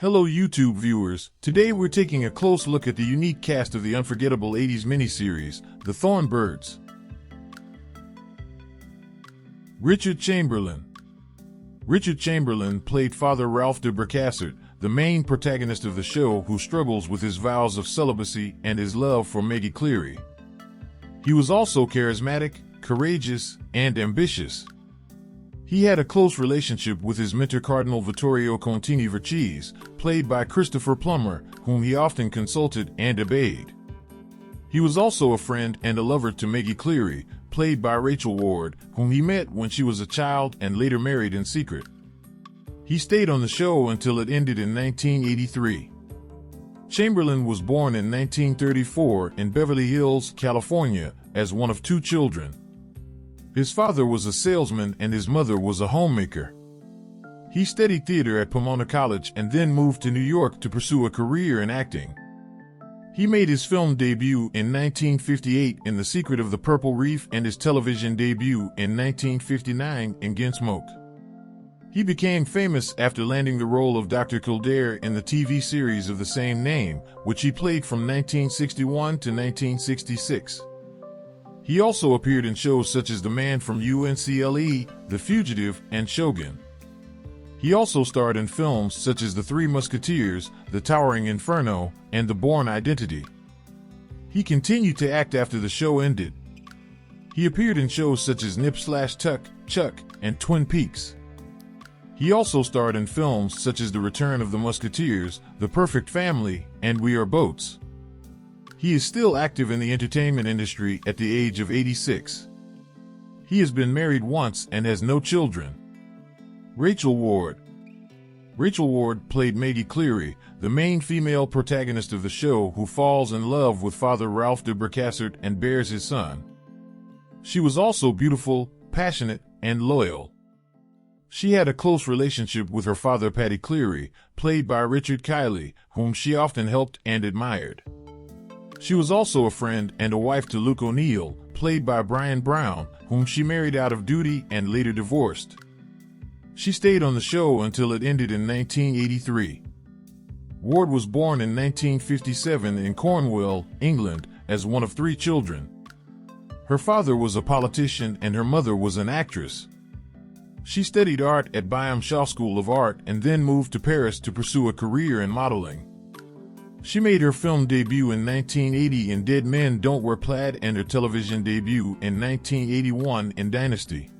Hello YouTube viewers, today we're taking a close look at the unique cast of the unforgettable 80s miniseries, The Thorn Birds. Richard Chamberlain. Richard Chamberlain played Father Ralph de Bracassart, the main protagonist of the show who struggles with his vows of celibacy and his love for Maggie Cleary. He was also charismatic, courageous, and ambitious. He had a close relationship with his mentor Cardinal Vittorio Contini Vercese, played by Christopher Plummer, whom he often consulted and obeyed. He was also a friend and a lover to Maggie Cleary, played by Rachel Ward, whom he met when she was a child and later married in secret. He stayed on the show until it ended in 1983. Chamberlain was born in 1934 in Beverly Hills, California, as one of two children. His father was a salesman and his mother was a homemaker. He studied theater at Pomona College and then moved to New York to pursue a career in acting. He made his film debut in 1958 in The Secret of the Purple Reef and his television debut in 1959 in Gunsmoke. He became famous after landing the role of Dr. Kildare in the TV series of the same name, which he played from 1961 to 1966. He also appeared in shows such as The Man from UNCLE, The Fugitive, and Shogun. He also starred in films such as The Three Musketeers, The Towering Inferno, and The Bourne Identity. He continued to act after the show ended. He appeared in shows such as Nip/Tuck, Chuck, and Twin Peaks. He also starred in films such as The Return of the Musketeers, The Perfect Family, and We Are Boats. He is still active in the entertainment industry at the age of 86. He has been married once and has no children. Rachel Ward. Rachel Ward played Maggie Cleary, the main female protagonist of the show who falls in love with Father Ralph de Bracassart and bears his son. She was also beautiful, passionate, and loyal. She had a close relationship with her father Paddy Cleary, played by Richard Kiley, whom she often helped and admired. She was also a friend and a wife to Luke O'Neill, played by Brian Brown, whom she married out of duty and later divorced. She stayed on the show until it ended in 1983. Ward was born in 1957 in Cornwall, England, as one of three children. Her father was a politician and her mother was an actress. She studied art at Byam Shaw School of Art and then moved to Paris to pursue a career in modeling. She made her film debut in 1980 in Dead Men Don't Wear Plaid and her television debut in 1981 in Dynasty.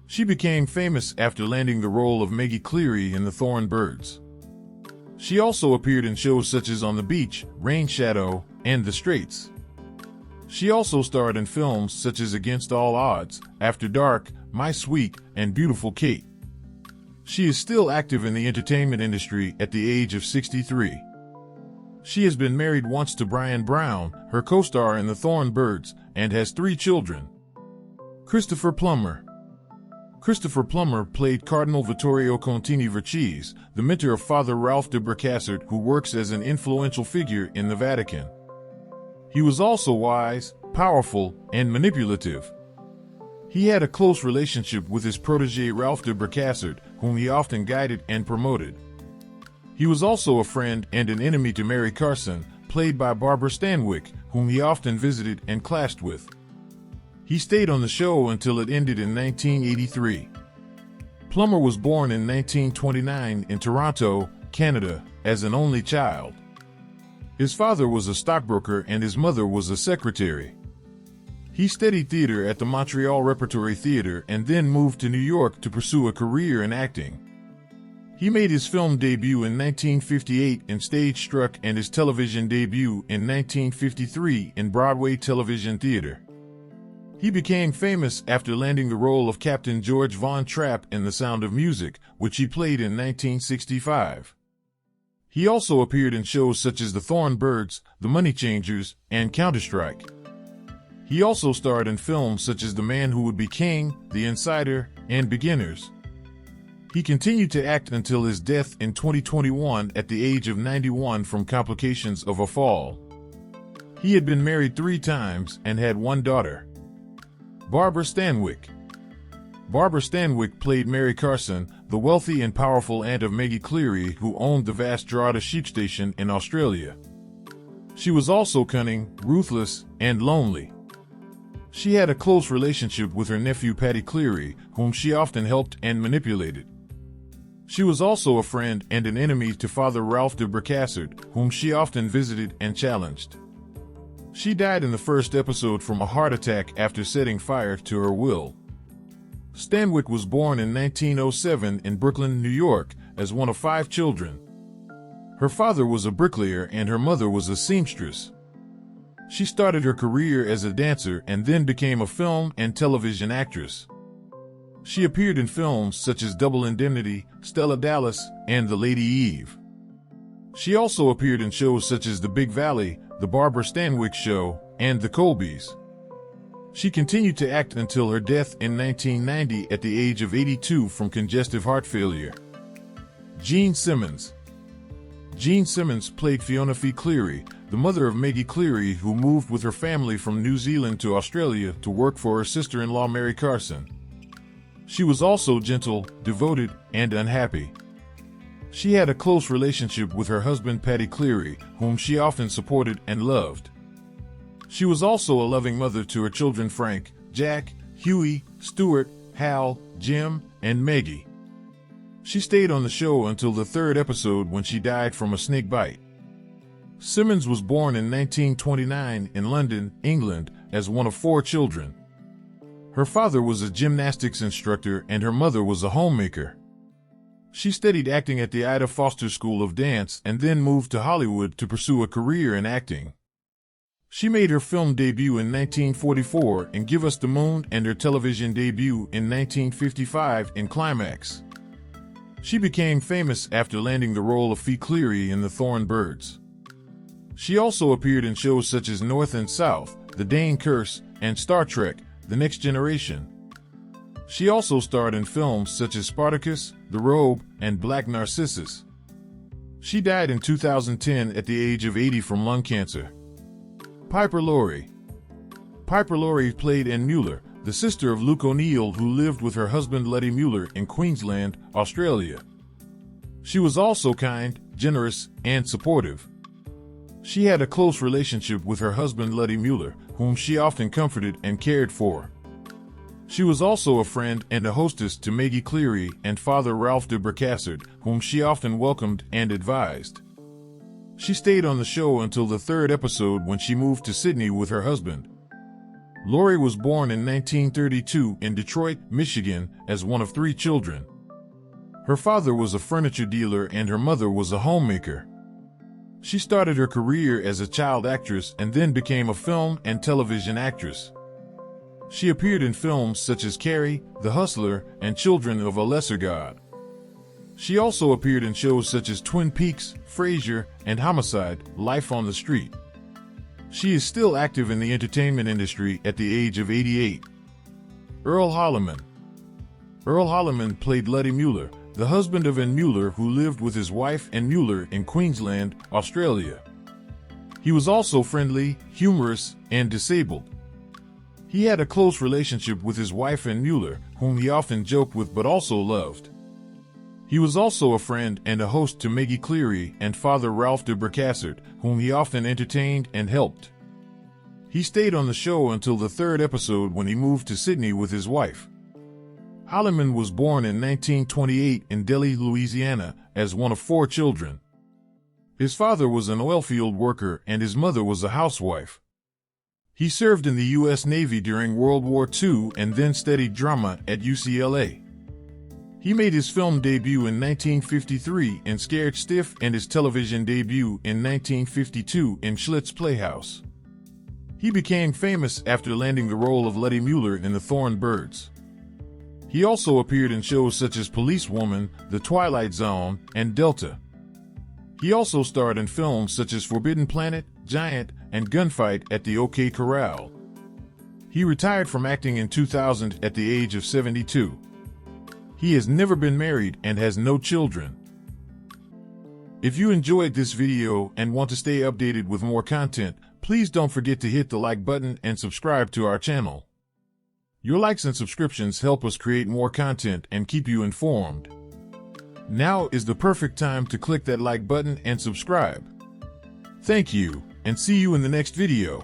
She became famous after landing the role of Maggie Cleary in The Thorn Birds. She also appeared in shows such as On the Beach, Rain Shadow, and The Straits. She also starred in films such as Against All Odds, After Dark, My Sweet, and Beautiful Kate. She is still active in the entertainment industry at the age of 63. She has been married once to Brian Brown, her co-star in The Thorn Birds, and has three children. Christopher Plummer. Christopher Plummer played Cardinal Vittorio Contini Vercese, the mentor of Father Ralph de Bracassart, who works as an influential figure in the Vatican. He was also wise, powerful, and manipulative. He had a close relationship with his protege Ralph de Bracassart, whom he often guided and promoted. He was also a friend and an enemy to Mary Carson, played by Barbara Stanwick, whom he often visited and clashed with. He stayed on the show until it ended in 1983. Plummer was born in 1929 in Toronto, Canada, as an only child. His father was a stockbroker and his mother was a secretary. He studied theater at the Montreal Repertory Theater and then moved to New York to pursue a career in acting. He made his film debut in 1958 in Stage Struck and his television debut in 1953 in Broadway Television Theater. He became famous after landing the role of Captain George Von Trapp in The Sound of Music, which he played in 1965. He also appeared in shows such as The Thorn Birds, The Money Changers, and Counter-Strike. He also starred in films such as The Man Who Would Be King, The Insider, and Beginners. He continued to act until his death in 2021 at the age of 91 from complications of a fall. He had been married 3 times and had 1 daughter. Barbara Stanwick. Barbara Stanwick played Mary Carson, the wealthy and powerful aunt of Maggie Cleary, who owned the vast Drogheda sheep station in Australia. She was also cunning, ruthless, and lonely. She had a close relationship with her nephew Paddy Cleary, whom she often helped and manipulated. She was also a friend and an enemy to Father Ralph de Bracassard, whom she often visited and challenged. She died in the first episode from a heart attack after setting fire to her will. Stanwick was born in 1907 in Brooklyn, New York, as one of 5 children. Her father was a bricklayer and her mother was a seamstress. She started her career as a dancer and then became a film and television actress. She appeared in films such as Double Indemnity, Stella Dallas, and The Lady Eve. She also appeared in shows such as The Big Valley, The Barbara Stanwyck Show, and The Colbys. She continued to act until her death in 1990 at the age of 82 from congestive heart failure. Jean Simmons. Jean Simmons played Fiona Fee Cleary, the mother of Maggie Cleary, who moved with her family from New Zealand to Australia to work for her sister-in-law Mary Carson. She was also gentle, devoted, and unhappy. She had a close relationship with her husband Paddy Cleary, whom she often supported and loved. She was also a loving mother to her children Frank, Jack, Huey, Stuart, Hal, Jim, and Maggie. She stayed on the show until the 3rd episode when she died from a snake bite. Simmons was born in 1929 in London, England, as one of 4 children. Her father was a gymnastics instructor and her mother was a homemaker. She studied acting at the Ida Foster School of Dance and then moved to Hollywood to pursue a career in acting. She made her film debut in 1944 in Give Us the Moon and her television debut in 1955 in Climax. She became famous after landing the role of Fee Cleary in The Thorn Birds. She also appeared in shows such as North and South, The Dane Curse, and Star Trek: The Next Generation. She also starred in films such as Spartacus, The Robe, and Black Narcissus. She died in 2010 at the age of 80 from lung cancer. Piper Laurie. Piper Laurie played Anne Mueller, the sister of Luke O'Neill, who lived with her husband Letty Mueller in Queensland, Australia. She was also kind, generous, and supportive. She had a close relationship with her husband Letty Mueller, whom she often comforted and cared for. She was also a friend and a hostess to Maggie Cleary and Father Ralph de Bracassard, whom she often welcomed and advised. She stayed on the show until the 3rd episode when she moved to Sydney with her husband. Laurie was born in 1932 in Detroit, Michigan, as one of 3 children. Her father was a furniture dealer and her mother was a homemaker. She started her career as a child actress and then became a film and television actress. She appeared in films such as Carrie, The Hustler, and Children of a Lesser God. She also appeared in shows such as Twin Peaks, Frasier, and Homicide: Life on the Street. She is still active in the entertainment industry at the age of 88. Earl Holliman. Earl Holliman played Letty Mueller, the husband of Anne Mueller, who lived with his wife Anne Mueller in Queensland, Australia. He was also friendly, humorous, and disabled. He had a close relationship with his wife Anne Mueller, whom he often joked with but also loved. He was also a friend and a host to Maggie Cleary and Father Ralph de Bracassard, whom he often entertained and helped. He stayed on the show until the 3rd episode when he moved to Sydney with his wife. Holliman was born in 1928 in Delhi, Louisiana, as one of 4 children. His father was an oilfield worker and his mother was a housewife. He served in the U.S. Navy during World War II and then studied drama at UCLA. He made his film debut in 1953 in Scared Stiff and his television debut in 1952 in Schlitz Playhouse. He became famous after landing the role of Letty Mueller in The Thorn Birds. He also appeared in shows such as Policewoman, The Twilight Zone, and Delta. He also starred in films such as Forbidden Planet, Giant, and Gunfight at the OK Corral. He retired from acting in 2000 at the age of 72. He has never been married and has no children. If you enjoyed this video and want to stay updated with more content, please don't forget to hit the like button and subscribe to our channel. Your likes and subscriptions help us create more content and keep you informed. Now is the perfect time to click that like button and subscribe. Thank you, and see you in the next video.